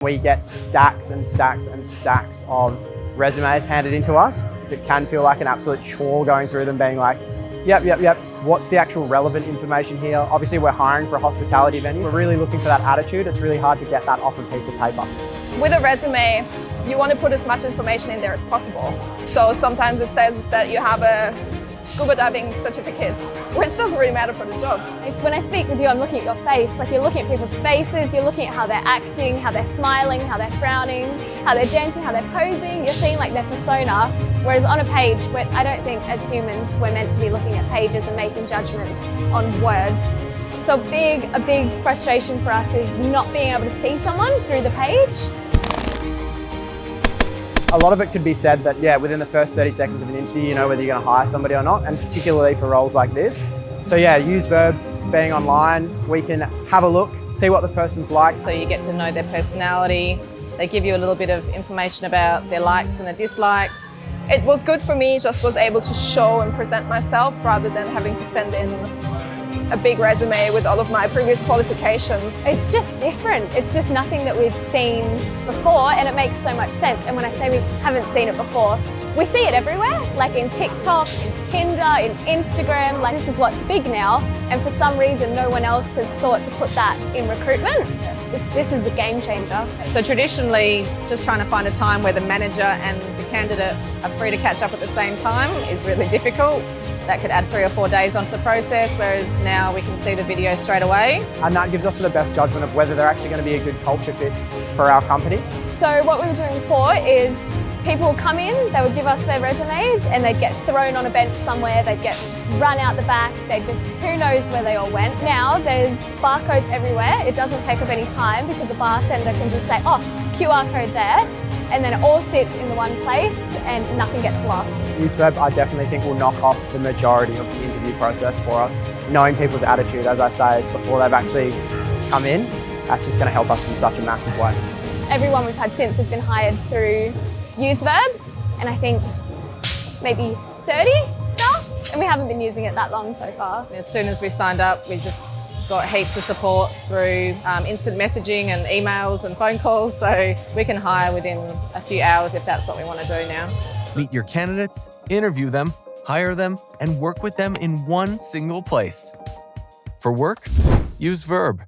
We get stacks and stacks and stacks of resumes handed into us. So it can feel like an absolute chore going through them, being like, yep. What's the actual relevant information here? Obviously, we're hiring for a hospitality venue. We're really looking for that attitude. It's really hard to get that off a piece of paper. With a resume, you want to put as much information in there as possible. So sometimes it says that you have a scuba diving certificate, which doesn't really matter for the job. When I speak with you, I'm looking at your face. Like, you're looking at people's faces, you're looking at how they're acting, how they're smiling, how they're frowning, how they're dancing, how they're posing. You're seeing like their persona. Whereas on a page, I don't think as humans we're meant to be looking at pages and making judgments on words. So a big frustration for us is not being able to see someone through the page. A lot of it could be said that, yeah, within the first 30 seconds of an interview, you know whether you're going to hire somebody or not, and particularly for roles like this. So yeah, UseVerb, being online, we can have a look, see what the person's like. So you get to know their personality. They give you a little bit of information about their likes and their dislikes. It was good for me, just was able to show and present myself rather than having to send in a big resume with all of my previous qualifications. It's just different. It's just nothing that we've seen before, and it makes so much sense. And when I say we haven't seen it before, we see it everywhere, like in TikTok, in Tinder, in Instagram. Like, this is what's big now, and for some reason no one else has thought to put that in recruitment. This is a game changer. So traditionally, just trying to find a time where the manager and the candidate are free to catch up at the same time is really difficult. That could add 3 or 4 days onto the process, whereas now we can see the video straight away. And that gives us the best judgment of whether they're actually going to be a good culture fit for our company. So what we were doing before is people would come in, they would give us their resumes, and they'd get thrown on a bench somewhere, they'd get run out the back, who knows where they all went. Now there's barcodes everywhere. It doesn't take up any time because a bartender can just say, oh, QR code there, and then it all sits in the one place and nothing gets lost. UseVerb, I definitely think, will knock off the majority of the interview process for us. Knowing people's attitude, as I say, before they've actually come in, that's just going to help us in such a massive way. Everyone we've had since has been hired through UseVerb, and I think maybe 30 staff, and we haven't been using it that long so far. As soon as we signed up, we just got heaps of support through instant messaging and emails and phone calls, so we can hire within a few hours if that's what we want to do now. Meet your candidates, interview them, hire them, and work with them in one single place. For work, use Verb.